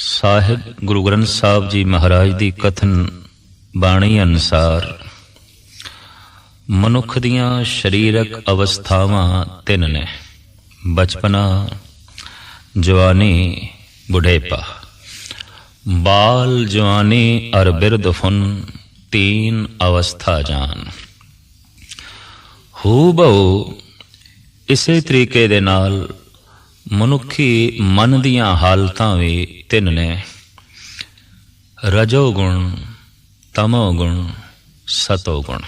ਸਾਹਿਬ ਗੁਰੂ ਗ੍ਰੰਥ ਸਾਹਿਬ ਜੀ ਮਹਾਰਾਜ ਦੀ ਕਥਨ ਬਾਣੀ ਅਨੁਸਾਰ ਮਨੁੱਖ ਦੀਆਂ ਸਰੀਰਕ ਅਵਸਥਾਵਾਂ ਤਿੰਨ ਨੇ। ਬਚਪਨਾ, ਜਵਾਨੀ, ਬੁਢੇਪਾ। ਬਾਲ, ਜਵਾਨੀ ਅਰ ਬਿਰਧ ਫੁਨ ਤੀਨ ਅਵਸਥਾ ਜਾਨ। ਹੂ ਬਹੁ ਇਸੇ ਤਰੀਕੇ ਦੇ ਨਾਲ ਮਨੁੱਖੀ ਮਨ ਦੀਆਂ ਹਾਲਤਾਂ ਵੀ ਤਿੰਨ ਨੇ। ਰਜੋ ਗੁਣ, ਤਮੋ ਗੁਣ, ਸਤੋ ਗੁਣ।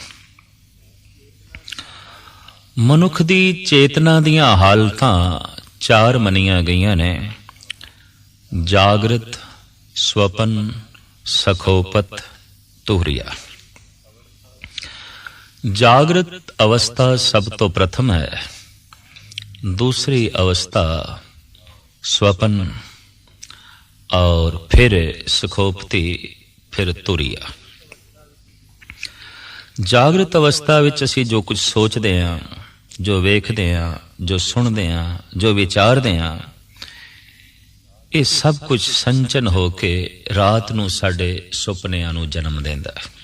ਮਨੁੱਖ ਦੀ ਚੇਤਨਾ ਦੀਆਂ ਹਾਲਤਾਂ ਚਾਰ ਮੰਨੀਆਂ ਗਈਆਂ ਨੇ। ਜਾਗਰਤ, ਸਵਪਨ, ਸਖੋਪਤ, ਤੁਹਰੀਆ। ਜਾਗਰਤ ਅਵਸਥਾ ਸਭ ਤੋਂ ਪ੍ਰਥਮ ਹੈ। दूसरी अवस्था स्वपन और फिर सुखोपति, फिर तुरिया। जागृत अवस्था विच असीं जो कुछ सोचते हैं, जो वेखते हैं, जो सुनते हैं, जो विचारते हैं, ये सब कुछ संचन होके रात नूं साडे सुपनिਆਂ नूं जन्म देंदा है।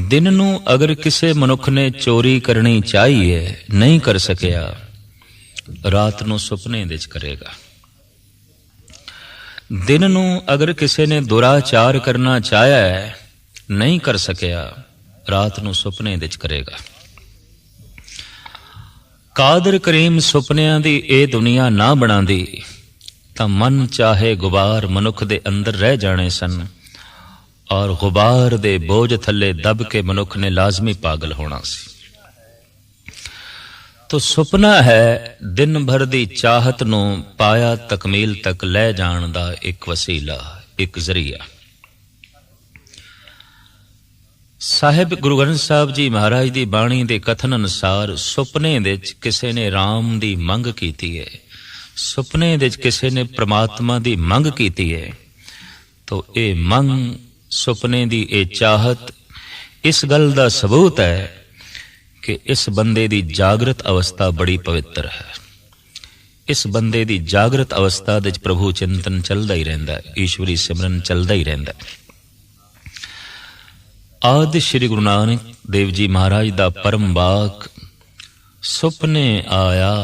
दिन नूं अगर किसी मनुख ने चोरी करनी चाहिए, नहीं कर सकिया, रात नूं सुपने विच करेगा। दिन नूं अगर किसी ने दुराचार करना चाहा है, नहीं कर सकिया, रात नूं सुपने विच करेगा। कादर करीम सुपनियां दी ए दुनिया ना बनांदी तां मन चाहे गुबार मनुख दे अंदर रह जाने सन और गुबार दे बोझ थले दब के मनुख ने लाजमी पागल होना सी। तो सुपना है दिन भर दी चाहत नूं पाया तकमील तक ले जाण दा एक वसीला, एक जरिया। साहिब गुरु ग्रंथ साहब जी महाराज दी बाणी दे कथन अनुसार सुपने विच किसी ने राम दी मंग कीती है, सुपने विच किसी ने परमात्मा दी मंग कीती है, तो ये मंग सुपने दी ए चाहत इस गल दा सबूत है कि इस बंदे दी जागृत अवस्था बड़ी पवित्र है। इस बंदे दी जागृत अवस्था दे प्रभु चिंतन चलदा ही रहिंदा है, ईश्वरी सिमरन चलदा ही रहिंदा है। आदि श्री गुरु नानक देव जी महाराज दा परम वाक, सुपने आया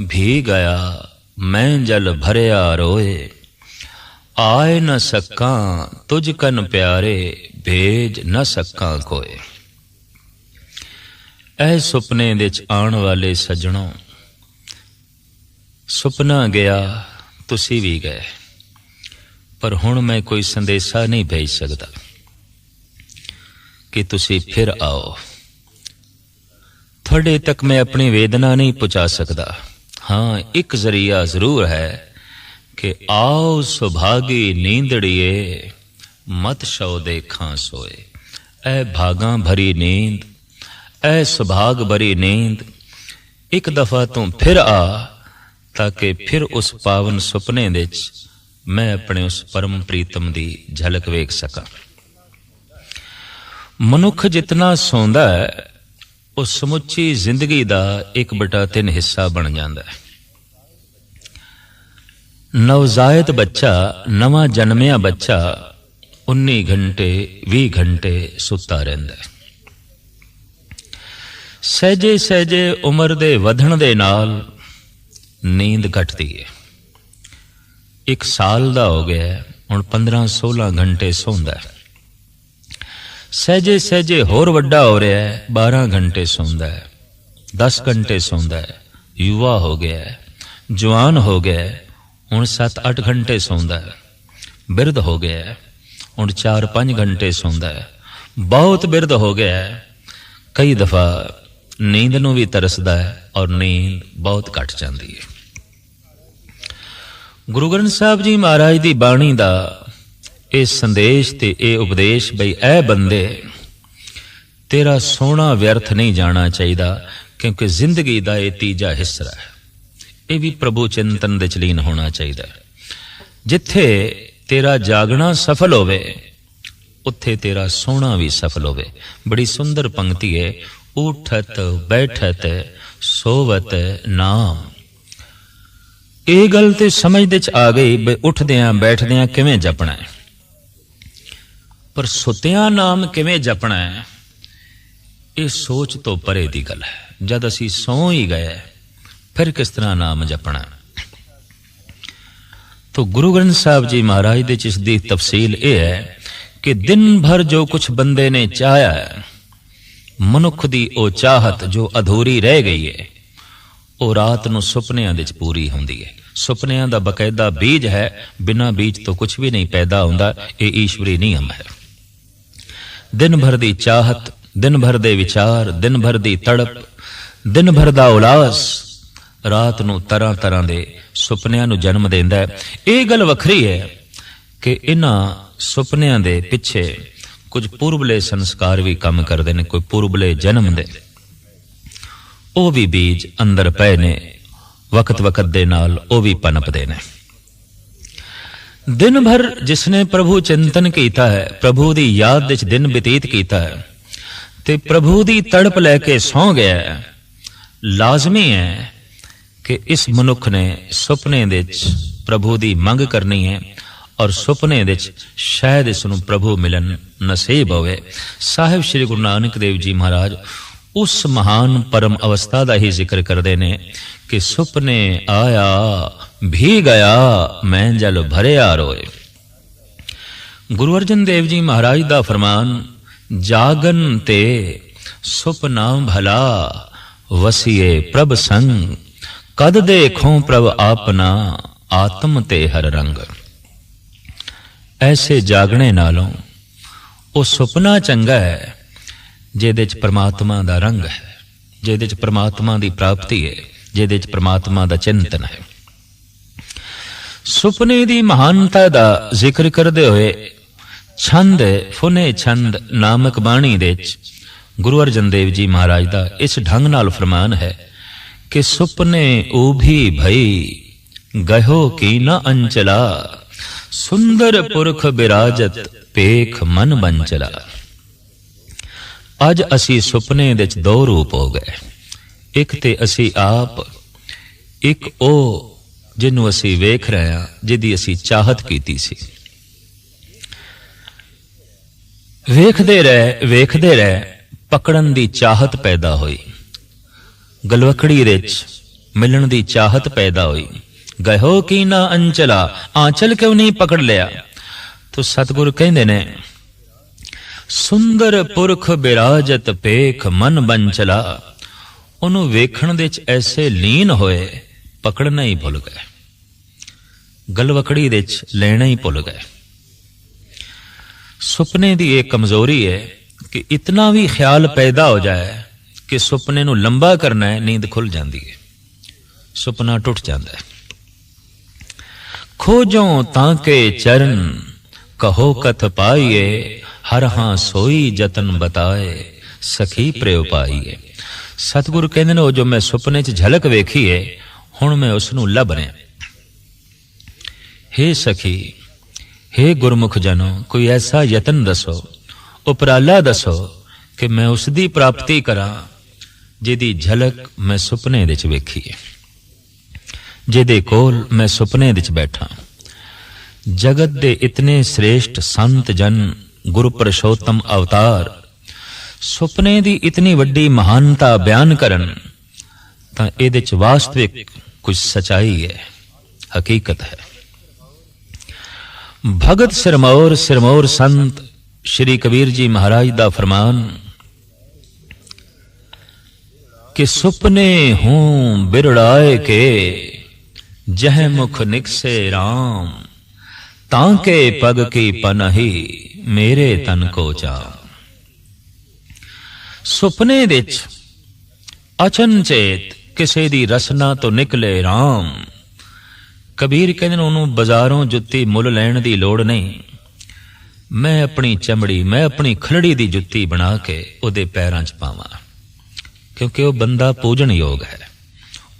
भी गया मैं जल भरिया रोए, आए न सका तुझ कन प्यारे भेज न सका कोय। ऐ सुपने विच आण वाले सज्जणों, सुपना गया तुसी भी गए, पर हुण मैं कोई संदेशा नहीं भेज सकता कि तुसी फिर आओ। थोड़े तक मैं अपनी वेदना नहीं पहुंचा सकता। हाँ, एक जरिया जरूर है कि आओ सुभागी नींदड़िए मत शौ देखा सोए। ऐ भागा भरी नींद, ऐ सुभाग भरी नींद, एक दफा तू फिर आ ताकि फिर उस पावन सुपने विच मैं अपने उस परम प्रीतम दी झलक वेख सका। मनुख जितना सौंदा है उस समुची जिंदगी दा 1/3 हिस्सा बन जाता है। नवजायत बच्चा, नवा जन्मिया बच्चा 19 घंटे 20 घंटे सुता रहिंदा है। सहजे सहजे उम्र दे वधण दे नाल नींद घटदी है। 1 साल दा हो गया हुण 15-16 घंटे सौंदा है। सहजे सहजे होर वड्डा हो रहा है, 12 घंटे सौंदा है, 10 घंटे सौंदा है। युवा हो गया है, जवान हो गया है, हुण 7-8 घंटे सौंदा है। बिरध हो गया है, हुण 4-5 घंटे सौंदा है। बहुत बिरध हो गया है, कई दफा नींद नूं भी तरसदा है और नींद बहुत घट जाती है। गुरु ग्रंथ साहब जी महाराज दी बाणी दा ये संदेश ते ये उपदेश बई ऐ बंदे तेरा सोना व्यर्थ नहीं जाना चाहिए, क्योंकि जिंदगी दा ये तीजा हिस्सा है। ये भी प्रभु चिंतन दे लीन होना चाहिए। जिथे तेरा जागना सफल होवे उत्थे तेरा सोना भी सफल होवे। बड़ी सुंदर पंक्ति है, उठत बैठत सोवत नाम। ਇਹ ਗੱਲ ਤੇ ਸਮਝ ਦੇ ਚ ਆ ਗਈ ਵੀ ਉੱਠਦਿਆਂ ਬੈਠਦਿਆਂ ਕਿਵੇਂ ਜਪਣਾ ਹੈ, ਪਰ ਸੁੱਤਿਆਂ ਨਾਮ ਕਿਵੇਂ ਜਪਣਾ ਹੈ ਇਹ ਸੋਚ ਤੋਂ ਪਰੇ ਦੀ ਗੱਲ ਹੈ। ਜਦ ਅਸੀਂ ਸੌਂ ਹੀ ਗਏ ਫਿਰ ਕਿਸ ਤਰ੍ਹਾਂ ਨਾਮ ਜਪਣਾ। तो गुरु ग्रंथ साहब जी महाराज दे च इसदी तफसील यह है कि दिन भर जो कुछ बंदे ने चाहया है, मनुख दी ओ चाहत जो अधूरी रह गई है वो रात नूं सुपनियां दे च पूरी हुंदी है। सुपनियां दा बकायदा बीज है, बिना बीज तो कुछ भी नहीं पैदा हुंदा, ये ईश्वरी नियम है। दिन भर दी चाहत, दिन भर दे विचार, दिन भर दी तड़प, दिन भर दा उलास रात नूं तरह तरह दे सुपनियां नूं जन्म देंदा है। ये गल वखरी है कि इन्हां सुपनियां दे पिछे कुछ पूर्वले संस्कार भी काम करदे ने, कोई पूर्वले जन्म दे वो भी बीज अंदर पए ने, वक्त वक्त दे नाल वो भी पनपदे ने। दिन भर जिसने प्रभु चिंतन कीता है, प्रभु दी याद विच दिन बतीत कीता है ते प्रभु दी तड़प लैके सौ गया है, लाजमी है कि इस मनुख ने सुपने दे प्रभु दी मंग करनी है और सुपने दे शायद इसनूं प्रभु मिलन नसीब होवे। साहिब श्री गुरु नानक देव जी महाराज उस महान परम अवस्था का ही जिक्र करते ने कि सुपने आया भी गया मैं जल भरिया रोए। गुरु अर्जन देव जी महाराज का फरमान, जागन ते सुपना भला वसीए प्रभ संग, कद देखो प्रभ आपना आत्म ते हर रंग। ऐसे जागने नालों वो सुपना चंगा है जिहदे च परमात्मा दा रंग है, जिहदे च परमात्मा दी प्राप्ति है, जिहदे च परमात्मा दा चिंतन है। सुपने दी महानता दा जिक्र करदे होए छंद फुने छंद नामक बाणी दे गुरु अर्जन देव जी महाराज दा इस ढंग नाल फरमान है कि सुपने ऊभी भई गहो की न अंचला, सुंदर पुरख बिराजत पेख मन बंचला। अज असी सुपने दे दो रूप हो गए, एक ते असी आप, एक ओ जिन्हों असी वेख रहे हैं, जिहदी असी चाहत कीती सी। वेखदे रहे पकड़न दी चाहत पैदा हुई, गलवकड़ी दे मिलन दी चाहत पैदा हुई। गहो की ना अंचला, आंचल क्यों नहीं पकड़ लिया? तो सतगुरु कहंदे ने, सुंदर पुरख बिराजत पेख मन बंचला। उन्होंने वेखण दे ऐसे लीन होए पकड़ना ही भुल गए, गलवकड़ी दे लेना ही भुल गए। सुपने की एक कमजोरी है कि इतना भी ख्याल पैदा हो जाए कि सुपने नूं लंबा करना है, नींद खुल जाती है, सुपना टुट जाता है। खोजो ताके चरण कहो कथ पाइए, हर हां सोई जतन बताए सखी प्रेव पाइए। सतगुरु कहते ने, जो मैं सुपने च झलक वेखी है हुण मैं उसनूं लभ रहा। हे सखी, हे गुरमुख जनो, कोई ऐसा यतन दसो, उपराला दसो कि मैं उसकी प्राप्ति करा जिहदी झलक मैं सुपने दे च वेखी है, जिहदे कोल मैं सुपने दे च बैठा। जगत दे इतने श्रेष्ठ संत जन, गुरु पुरुषोत्तम अवतार सुपने दी इतनी वड्डी महानता बयान करन तां इहदे च वास्तविक कुछ सच्चाई है, हकीकत है। भगत सिरमौर सिरमौर संत श्री कबीर जी महाराज दा फरमान कि सुपने हूं बिरड़ाए के, जह मुख निकसे राम, ताके पग की पनही मेरे तन को चाम। सुपने दे अचनचेत किसे दी रसना तो निकले राम। कबीर कहते उन्होंने बाजारों जुत्ती मुल लैण दी लोड़ नहीं, मैं अपनी चमड़ी, मैं अपनी खलड़ी दी जुत्ती बना के उहदे पैरां च पावां, क्योंकि वह बंदा पूजन योग है,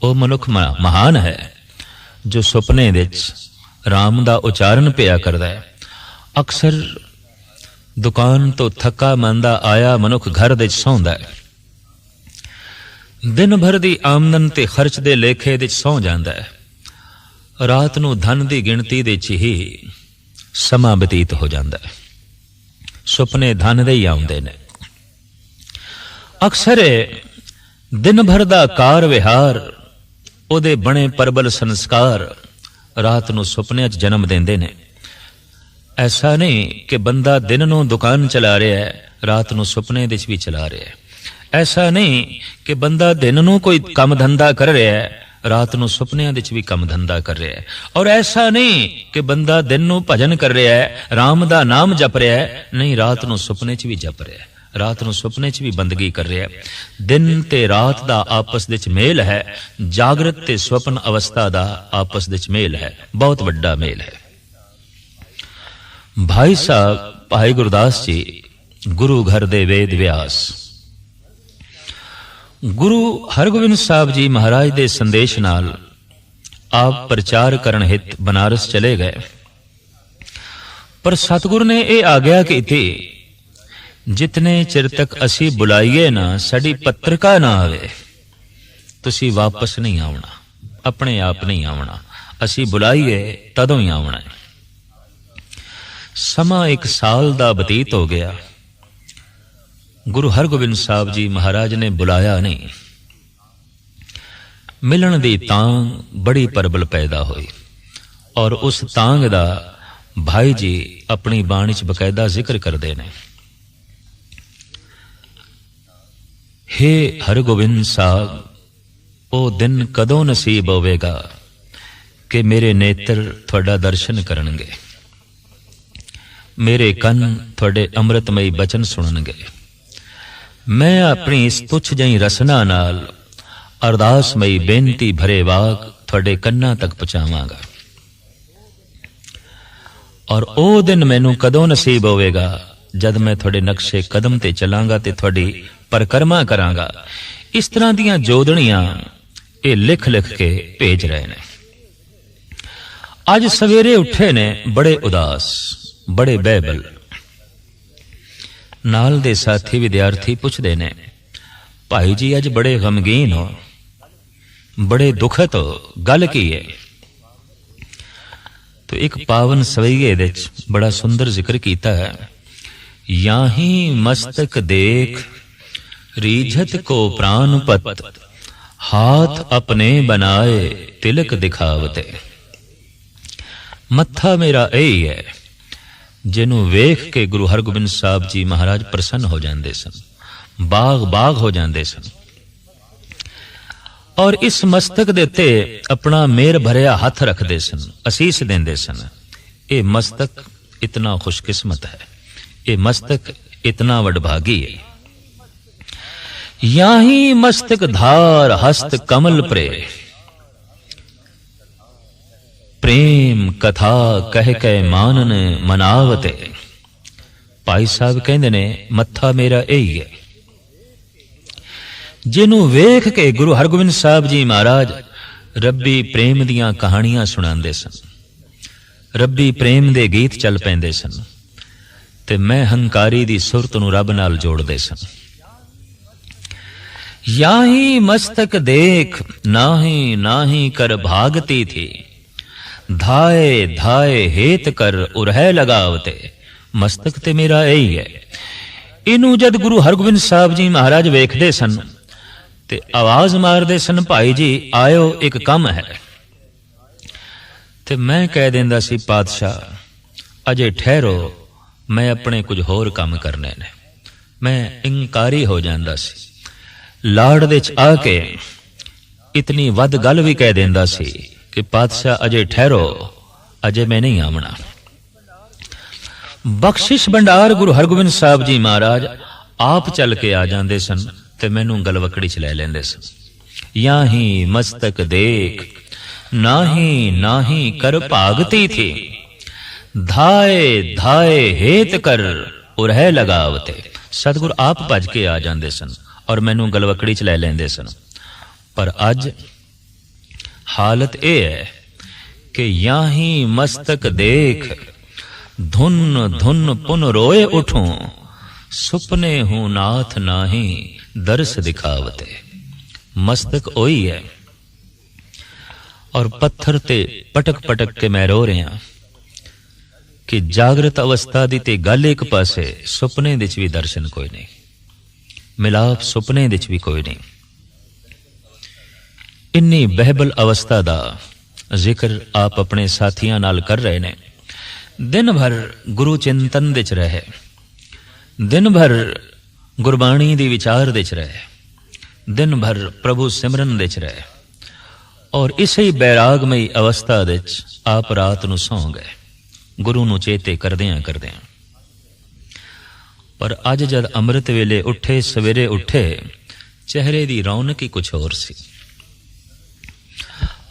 वह मनुख महान है जो सुपने दे राम दा उचारण पिया करदा है। अक्सर दुकान तो थका मंदा आया मनुख घर दे सौंदा है, दिन भर दी आमदन ते खर्च दे लेखे दे सौ जांदा है। ਰਾਤ ਨੂੰ ਧਨ ਦੀ ਗਿਣਤੀ ਦੇ ਵਿੱਚ ਹੀ ਸਮਾਂ ਬਤੀਤ ਹੋ ਜਾਂਦਾ ਹੈ। ਸੁਪਨੇ ਧਨ ਦੇ ਹੀ ਆਉਂਦੇ ਨੇ। ਅਕਸਰ ਦਿਨ ਭਰ ਦਾ ਕਾਰ ਵਿਹਾਰ, ਉਹਦੇ ਬਣੇ ਪਰਬਲ ਸੰਸਕਾਰ ਰਾਤ ਨੂੰ ਸੁਪਨਿਆਂ 'ਚ ਜਨਮ ਦਿੰਦੇ ਨੇ। ਐਸਾ ਨਹੀਂ ਕਿ ਬੰਦਾ ਦਿਨ ਨੂੰ ਦੁਕਾਨ ਚਲਾ ਰਿਹਾ ਹੈ, ਰਾਤ ਨੂੰ ਸੁਪਨੇ ਦੇ 'ਚ ਵੀ ਚਲਾ ਰਿਹਾ ਹੈ। ਐਸਾ ਨਹੀਂ ਕਿ ਬੰਦਾ ਦਿਨ ਨੂੰ ਕੋਈ ਕੰਮ ਧੰਦਾ ਕਰ ਰਿਹਾ ਹੈ, ਰਾਤ ਨੂੰ ਸੁਪਨਿਆਂ ਦੇ 'ਚ ਵੀ ਕੰਮ ਧੰਦਾ ਕਰ ਰਿਹਾ ਹੈ। ਔਰ ਐਸਾ ਨਹੀਂ ਕਿ ਬੰਦਾ ਦਿਨ ਨੂੰ ਭਜਨ ਕਰ ਰਿਹਾ ਹੈ, ਰਾਮ ਦਾ ਨਾਮ ਜਪ ਰਿਹਾ ਹੈ, ਨਹੀਂ, ਰਾਤ ਨੂੰ ਸੁਪਨੇ 'ਚ ਵੀ ਜਪ ਰਿਹਾ ਹੈ, ਰਾਤ ਨੂੰ ਸੁਪਨੇ 'ਚ ਵੀ ਬੰਦਗੀ ਕਰ ਰਿਹਾ ਹੈ। ਦਿਨ ਤੇ ਰਾਤ ਦਾ ਆਪਸ ਵਿੱਚ ਮੇਲ ਹੈ, ਜਾਗਰਤ ਤੇ ਸੁਪਨ ਅਵਸਥਾ ਦਾ ਆਪਸ ਵਿੱਚ ਮੇਲ ਹੈ, ਬਹੁਤ ਵੱਡਾ ਮੇਲ ਹੈ। ਭਾਈ ਸਾਹਿਬ ਭਾਈ ਗੁਰਦਾਸ ਜੀ ਗੁਰੂ ਘਰ ਦੇ ਵੇਦ ਵਿਆਸ, ਗੁਰੂ ਹਰਗੋਬਿੰਦ ਸਾਹਿਬ ਜੀ ਮਹਾਰਾਜ ਦੇ ਸੰਦੇਸ਼ ਨਾਲ ਆਪ ਪ੍ਰਚਾਰ ਕਰਨ ਹਿਤ ਬਨਾਰਸ ਚਲੇ ਗਏ। ਪਰ ਸਤਿਗੁਰ ਨੇ ਇਹ ਆਗਿਆ ਕੀਤੀ, ਜਿਤਨੇ ਚਿਰ ਤੱਕ ਅਸੀਂ ਬੁਲਾਈਏ ਨਾ, ਸਾਡੀ ਪੱਤਰਕਾ ਨਾ ਆਵੇ, ਤੁਸੀਂ ਵਾਪਸ ਨਹੀਂ ਆਉਣਾ, ਆਪਣੇ ਆਪ ਨਹੀਂ ਆਉਣਾ। ਅਸੀਂ ਬੁਲਾਈਏ ਤਦੋਂ ਹੀ ਆਉਣਾ ਹੈ। ਸਮਾਂ 1 ਸਾਲ ਦਾ ਬਤੀਤ ਹੋ ਗਿਆ। ਗੁਰੂ ਹਰਗੋਬਿੰਦ ਸਾਹਿਬ ਜੀ ਮਹਾਰਾਜ ਨੇ ਬੁਲਾਇਆ ਨਹੀਂ। ਮਿਲਣ ਦੀ ਤਾਂਘ ਬੜੀ ਪ੍ਰਬਲ ਪੈਦਾ ਹੋਈ, ਔਰ ਉਸ ਤਾਂਘ ਦਾ ਭਾਈ ਜੀ ਆਪਣੀ ਬਾਣੀ 'ਚ ਬਕਾਇਦਾ ਜ਼ਿਕਰ ਕਰਦੇ ਨੇ। हे ਹਰਗੋਬਿੰਦ ਸਾਹਿਬ, ਉਹ ਦਿਨ ਕਦੋਂ ਨਸੀਬ ਹੋਵੇਗਾ ਕਿ ਮੇਰੇ ਨੇਤਰ ਤੁਹਾਡਾ ਦਰਸ਼ਨ ਕਰਨਗੇ, ਮੇਰੇ ਕੰਨ ਤੁਹਾਡੇ ਅੰਮ੍ਰਿਤਮਈ ਬਚਨ ਸੁਣਨਗੇ। ਮੈਂ ਆਪਣੀ ਇਸ ਤੁੱਛ ਜਿਹੀ ਰਸਨਾ ਨਾਲ ਅਰਦਾਸਮਈ ਬੇਨਤੀ ਭਰੇ ਵਾਕ ਤੁਹਾਡੇ ਕੰਨਾਂ ਤੱਕ ਪਹੁੰਚਾਵਾਂਗਾ। ਔਰ ਉਹ ਦਿਨ ਮੈਨੂੰ ਕਦੋਂ ਨਸੀਬ ਹੋਵੇਗਾ, ਜਦ ਮੈਂ ਤੁਹਾਡੇ ਨਕਸ਼ੇ ਕਦਮ ਤੇ ਚੱਲਾਂਗਾ ਤੇ ਤੁਹਾਡੀ ਪਰਿਕਰਮਾ ਕਰਾਂਗਾ। ਇਸ ਤਰ੍ਹਾਂ ਦੀਆਂ ਜੋਦੜੀਆਂ ਇਹ ਲਿਖ ਲਿਖ ਕੇ ਭੇਜ ਰਹੇ ਨੇ। ਅੱਜ ਸਵੇਰੇ ਉੱਠੇ ਨੇ ਬੜੇ ਉਦਾਸ, ਬੜੇ ਬਹਿਬਲ। ਨਾਲ ਦੇ ਸਾਥੀ ਵਿਦਿਆਰਥੀ ਪੁੱਛਦੇ ਨੇ, ਭਾਈ ਜੀ ਅੱਜ ਬੜੇ ਗਮਗੀਨ ਹੋ, ਬੜੇ ਦੁਖਤ ਹੋ, ਗੱਲ ਕੀ ਹੈ? तो एक पावन सवैये दे बड़ा सुंदर जिक्र कीता है, याही मस्तक देख रीझत को प्राण पत, हाथ अपने बनाए तिलक दिखावते। मत्था मेरा यही है, जिन्हों वेख के गुरु हरगोबिंद साहब जी महाराज प्रसन्न हो जाते सन, बाग बाग हो जाते सन। और इस मस्तक दे उत्ते अपना मेर भरिया हथ रखते सन, असीस देंदे सन। ये मस्तक इतना खुशकिस्मत है, ये मस्तक इतना वडभागी है। याही मस्तक धार हस्त कमल प्रे, प्रेम कथा कह के मानन मनावते। भाई साहब कहते ने मत्था मेरा यही है, जिन्हों वेख के गुरु हरगोबिंद साहब जी महाराज रब्बी प्रेम दियां कहानियां सुनांदे सन, रब्बी प्रेम दे गीत चल पैंदे सन, ते मैं हंकारी दी सुरत नूं रब नाल जोड़दे सन। याही मस्तक देख नाही नाही कर भागती थी, धाए धाए हेत कर उरह लगावते। मस्तक ते मेरा यही है। इनू जद गुरु हरगोबिंद साहब जी महाराज वेखदे सन ते आवाज मारदे सन, भाई जी आयो एक कम है। ते मैं कह देंदा सी, पातशाह अजे ठहरो, मैं अपने कुछ होर काम करने ने। मैं इंकारी हो जांदा सी, लाड़ दे च आके इतनी वध गल भी कह देंदा सी कि पातशाह अजे ठहरो, अजे मैं नहीं आमना। बख्शिश भंडार गुरु हरगोबिंद साहब जी महाराज आप चल के आ जाते सन ते मैनू गलवकड़ी च लै लेंदे सन। याही मस्तक देख नाही नाही कर भागती थी, धाए धाए हेत कर उरह लगावते। सतगुर आप भज के आ जाते सन और मैनू गलवकड़ी च लै लेंदे सन। पर अज हालत यह है कि याही मस्तक देख धुन धुन पुन रोए उठूं, सुपने हूं नाथ नाही दर्श दिखावते। मस्तक ओही है और पत्थर ते पटक पटक के मैं रो रहा कि जागृत अवस्था दी ते गल एक पासे, सुपने विच भी दर्शन कोई नहीं, मिलाप सुपने विच भी कोई नहीं। इन्नी बहबल अवस्था दा जिक्र आप अपने साथियां नाल कर रहे ने। दिन भर गुरु चिंतन विच रहे, दिन भर गुरबाणी दी विचार विच रहे, दिन भर प्रभु सिमरन विच रहे, और इसे बैरागमई अवस्था विच आप रात नूं सौ गए, गुरु नूं चेते करदियां करदियां। पर अज जद अमृत वेले उठे, सवेरे उठे, चेहरे दी रौनक ही कुछ होर सी,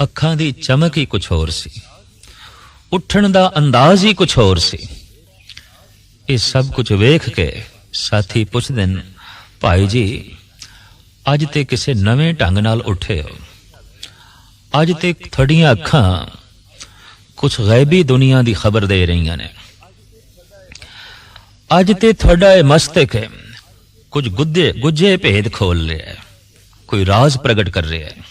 अखां दी चमक ही कुछ होर सी, उठण दा अंदाज ही कुछ होर सी। ये सब कुछ वेख के साथी पुछदे न, भाई जी अज ते किसे नवें ढंग नाल उठे हो, अज ते थोड़ियां अखां कुछ गैबी दुनिया दी खबर दे रही ने, अज ते थोड़ा मस्तक है कुछ गुज्जे भेद खोल रहा है, कोई राज प्रगट कर रहा है।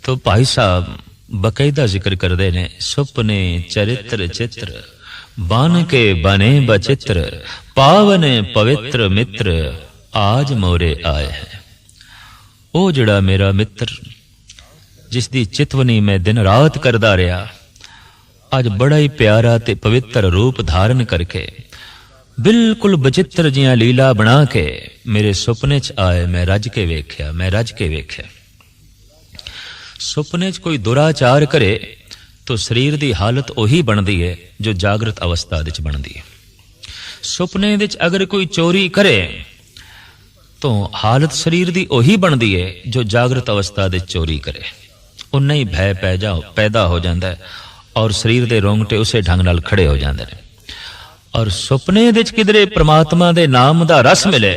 तो भाई साहब बकायदा जिक्र करते ने, सुपने चरित्र चित्र बन के बने बचित्र, पावन पवित्र मित्र आज मोरे आए है। ओ जड़ा मेरा मित्र जिसदी चितवनी मैं दिन रात करदा रहा, अज बड़ा ही प्यारा ते पवित्र रूप धारण करके बिल्कुल बचित्र जियां लीला बना के मेरे सुपने च आए। मैं रज के वेख्या, मैं रज के वेख्या। सुपने च कोई दुराचार करे तो शरीर की हालत उही बनती है जो जागृत अवस्था विच बनती है। सुपने विच अगर कोई चोरी करे तो हालत शरीर की उही बनती है जो जागृत अवस्था विच चोरी करे। उन्ना ही भय पैदा हो जाता है और शरीर के रोंगटे उसे ढंग नाल खड़े हो जाते हैं। और सुपने विच किधरे परमात्मा के नाम का रस मिले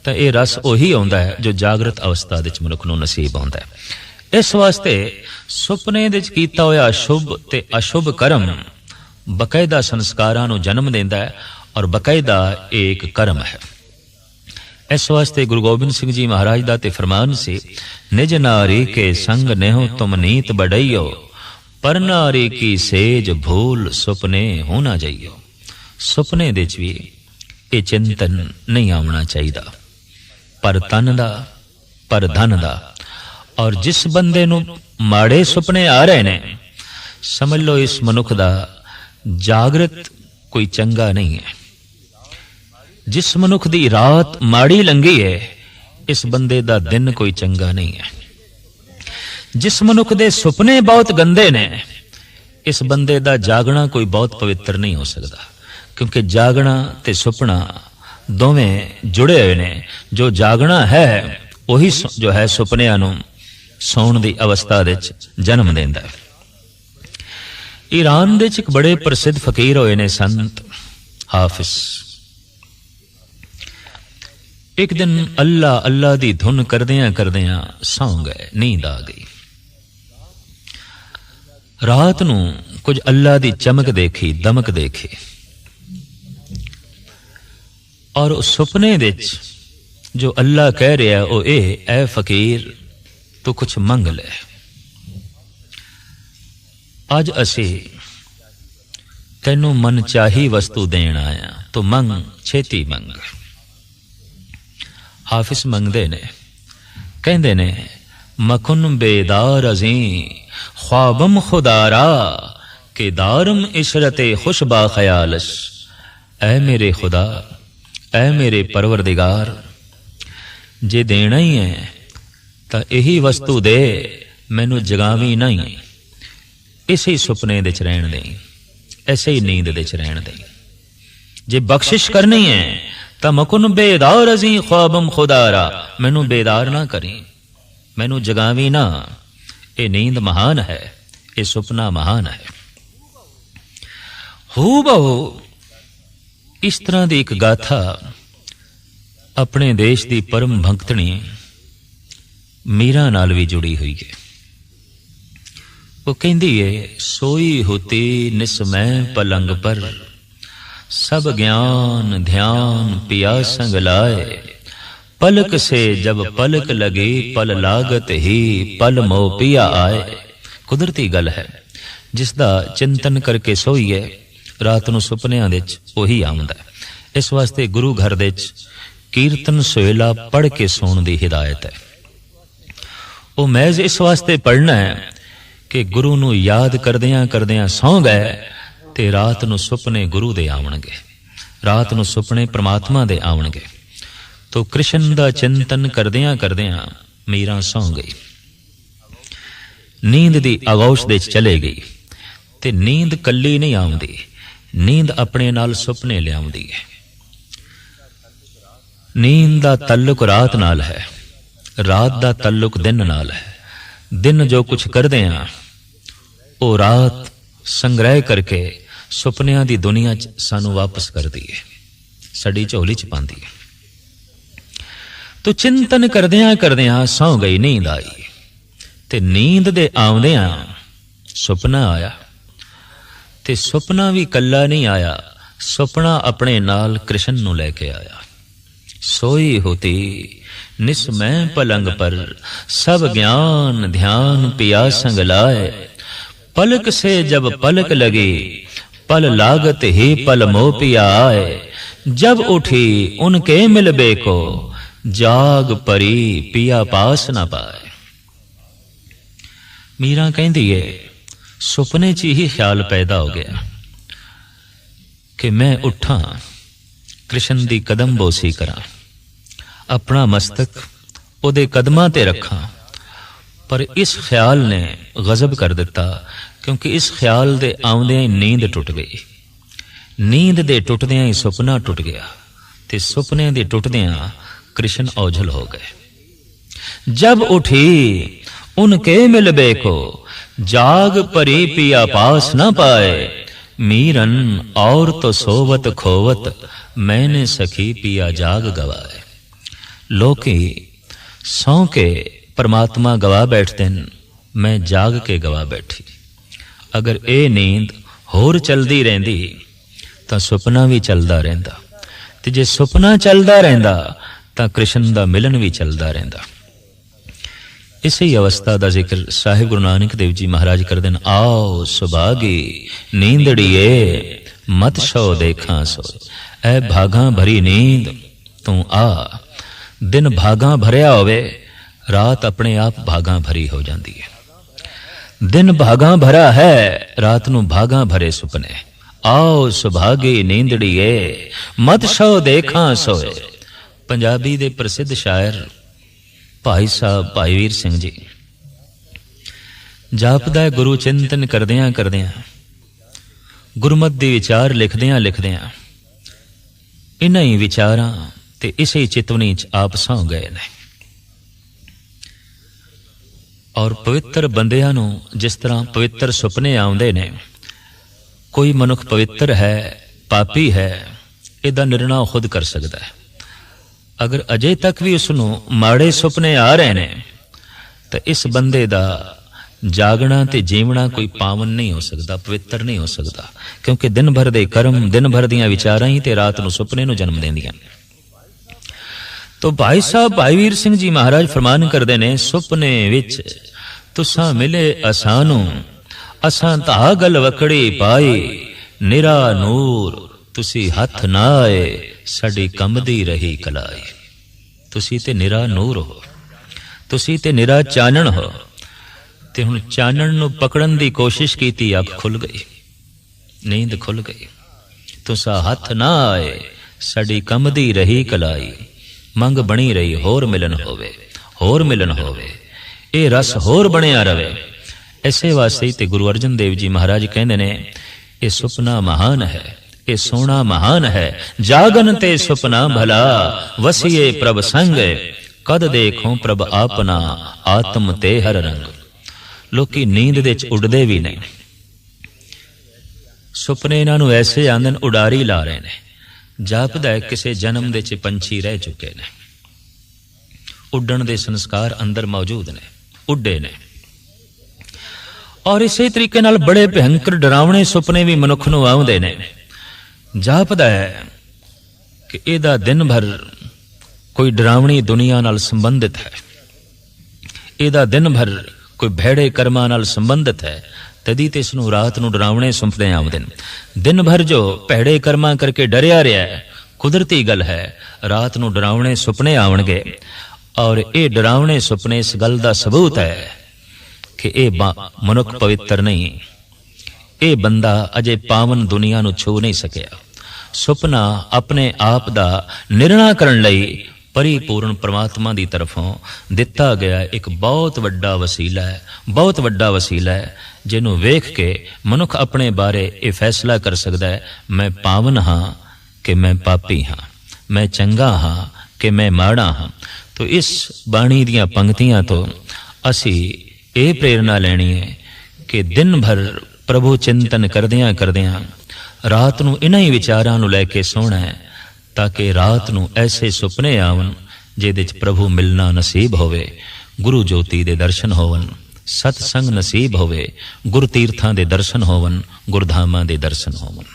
तो यह रस उही आउंदा है जो जागृत अवस्था विच मनुख नूं नसीब आउंदा है। इस वास्ते सुपने विच कीता होया शुभ ते अशुभ कर्म बकायदा संस्कारां नूं जन्म देंदा है और बकायदा एक कर्म है। इस वास्ते गुरु गोबिंद सिंह जी महाराज दा ते फरमान सी, निज नारी के संग नेहो तुम नीत बड़इयो, पर नारी की सेज भूल सुपने हो ना जाइयो। सुपने दे च भी ये चिंतन नहीं आना चाहिए, पर तन दा पर धन दा। और जिस बंदे नूं माड़े सुपने आ रहे ने, समझ लो इस मनुख दा जागृत कोई चंगा नहीं है। जिस मनुख दी रात माड़ी लंघी है, इस बंदे दा दिन कोई चंगा नहीं है। जिस मनुख दे सुपने बहुत गंदे ने, इस बंदे दा जागना कोई बहुत पवित्र नहीं हो सकता, क्योंकि जागना ते सुपना दोवें जुड़े हुए ने। जो जागना है वही जो है सुपनियां नूं सौण दी अवस्था विच जन्म देंदा है। ईरान दे एक बड़े प्रसिद्ध फकीर होए ने संत हाफिज। एक दिन अल्लाह अल्लाह दी धुन करदियां करदियां सौ गए, नींद आ गई। रात नूं कुछ अल्लाह दी चमक देखी, दमक देखी, और उस सुपने विच जो अल्लाह कह रहा वो ए फकीर तू कुछ मंग ले, अज असी तेनू मन चाही वस्तु देण आया, तो मंग, छेती मंग। हाफिज मंगदे ने, कहंदे ने, मकुन बेदार अजी ख्वाबम खुदारा के दारम इशरते खुशबा ख्यालश। ऐ मेरे खुदा, ऐ मेरे परवरदिगार, जे देना ही है तो यही वस्तु दे, मैनू जगावी नहीं, इसे ही सुपने दे च रहण दे, ऐसे ही नींद दे च रहण दे। जे बख्शिश करनी है तो मकुन बेदार अजी ख्वाबम खुदारा, मैनू बेदार ना करी, मैनू जगावी ना। ये नींद महान है, ये सुपना महान है। हू बहु इस तरह की एक गाथा अपने देश की परम भक्तनी मीरा नाल भी जुड़ी हुई है। वो कहती है, सोई होती निसमय पलंग पर, सब ज्ञान ध्यान पिया संग लाए, पलक से जब पलक लगे पल लागत ही पल मोह पिया आए। कुदरती गल है, जिसका चिंतन करके सोईए रात नूं सुपनियां दे विच ओही आउंदा है। इस वास्ते गुरु घर दे विच कीर्तन सोहेला पढ़ के सोण दी हिदायत है। वो महज इस वास्ते पढ़ना है कि गुरु नूं याद करदियां करदियां सौ गए ते रात नूं सुपने गुरु दे आवणगे, रात नूं सुपने परमात्मा दे आवणगे। तो कृष्ण दा चिंतन करदियां करदियां मीरा सौ गई, नींद दी आगोश दे चले गई। ते नींद कल्ली नहीं आउंदी, नींद अपने नाल सुपने लियाउंदी है। नींद दा तल्लुक रात नाल है, रात दा तल्लुक दिन नाल है। दिन जो कुछ करदे हां वो रात संग्रह करके सुपनियां दी दुनिया च सानू वापस करदी है, साडी झोली च पांदी है। तो चिंतन करदियां करदियां सौ गई, नींद आई ते नींद दे आउंदियां सुपना आया। ते सुपना भी कल्ला नहीं आया, सुपना अपने नाल कृष्ण नूं लेके आया। सोई होती निस्मय पलंग पर सब ज्ञान ध्यान पिया संग लाए। पलक से जब पलक लगी पल लागत ही पल मोह पिया आए। जब उठी उनके मिलबे को जाग परी पिया पास ना पाए। मीरा कहती है सुपने च ही ख्याल पैदा हो गया कि मैं उठा कृष्ण दी कदम बोसी करा, अपना मस्तक उहदे कदमां ते रखा। पर इस ख्याल ने गजब कर दिता, क्योंकि इस ख्याल दे आउंदियां ही नींद टुट गई। नींद दे टुटदियां ही सुपना टुट गया ते सुपने दे टुटदियां कृष्ण ओझल हो गए। जब उठी उनके मिलबे को जाग परी पिया पास न पाए। मीरन और तो सोवत खोवत मैंने सखी पिया जाग गवाए। लोकी सौ के परमात्मा गवा बैठते हैं, मैं जाग के गवा बैठी। अगर ए नींद होर चलदी रहिंदी तां सुपना भी चलदा रहिंदा, ते जे सुपना चलदा रहिंदा तां कृष्ण दा मिलन भी चलदा रहिंदा। इसी अवस्था का जिक्र साहिब गुरु नानक देव जी महाराज करते हैं। आओ सुभागी नींदड़िए मत सो देखा सो। ऐ भागा भरी नींद तू आ। दिन भागा भरिया होवे, रात अपने आप भागा भरी हो जाती है। दिन भागा भरा है, रात नू भागा भरे सुपने। आओ सुभागी नींदड़िए मत सो देखा सोए। पंजाबी दे प्रसिद्ध शायर भाई साहब भाई वीर सिंह जी जापदा गुरु चिंतन करदियां करदियां गुरमत दे विचार लिखदियां लिखदियां इन्हां ही विचारां ते इसे चितवनी च आप सौ गए ने। और पवित्र बंदियां नूं जिस तरह पवित्र सुपने आउंदे ने, कोई मनुख पवित्र है पापी है इहदा निर्णय खुद कर सकता है। अगर अजे तक भी उसनों माड़े सुपने आ रहे ने तो इस बंदे दा जागना ते जीवना कोई पावन नहीं हो सकता, पवित्र नहीं हो सकता, क्योंकि दिन भर दे कर्म दिन भर दियां विचारां ही ते रात नूं सुपने नूं जन्म देंदियां। तो भाई साहब भाई वीर सिंह जी महाराज फरमान करदे ने, सुपने विच तुसां मिले असानू असां ता गल वकड़ी पाई। निरा नूर तुसी हथ ना आए साडी कंबदी रही कलाई। तुसी ते निरा नूर हो, तुसी ते निरा चानण हो, ते हुण चानण नूं पकड़न दी कोशिश कीती, अख खुल गई, नींद खुल गई। तुसा हथ ना आए साडी कंबदी रही कलाई। मंग बनी रही होर मिलन होवे, होर मिलन होवे, ए रस होर बनिया रवे। ऐसे वास्ते ते गुरु अर्जन देव जी महाराज कहंदे ने, ये सुपना महान है, ये सोना महान है। जागन ते सुपना भला वसिए प्रभ संग। कद देखो प्रभ आपना आत्म ते हर रंग। लोकी नींद दे च उड़दे भी नहीं, सुपने इन्हां नूं ऐसे आंदे ने उडारी ला रहे ने। जापदा है किसे जन्म दे च पंछी रह चुके ने, उड्डण दे संस्कार अंदर मौजूद ने, उड्डे ने। और इसे तरीके नाल बड़े भयंकर डरावने सुपने भी मनुख नूं आउंदे ने। जापदा है कि इहदा दिन भर कोई डरावनी दुनिया नाल संबंधित है, ਇਹਦਾ दिन भर कोई भैड़े कर्मां नाल संबंधित है, तदी ते इसनूं रात नूं डरावने सुपने आउंदे ने। दिन भर जो भैड़े कर्मां करके डरिया रहा है, कुदरती गल है, रात नूं डरावने सुपने आवणगे। और ये डरावने सुपने इस गल का सबूत है कि ये मनुख पवित्र नहीं, ये बंदा अजे पावन दुनिया नूं छू नहीं सकिया। सुपना अपने आप का निर्णय करने लई परिपूर्ण परमात्मा की तरफों दिता गया एक बहुत वड्डा वसीला है, बहुत वड्डा वसीला है, जिन्हों वेख के मनुख अपने बारे ये फैसला कर सकता है, मैं पावन हाँ कि मैं पापी हाँ, मैं चंगा हाँ कि मैं माड़ा हाँ। तो इस बाणी दियां पंक्तियां तो असी ये प्रेरणा लेनी है कि दिन भर प्रभु चिंतन करदियां करदियां रात नूं इन्हां ही विचारां नूं लैके सोना है, ताकि रात नूं ऐसे सुपने आवन जिहदे च प्रभु मिलना नसीब होवे, गुरु ज्योति दे दर्शन होवन, सतसंग नसीब होवे, गुरतीर्थां दे दर्शन होवन, गुरधामां दे दर्शन होवन।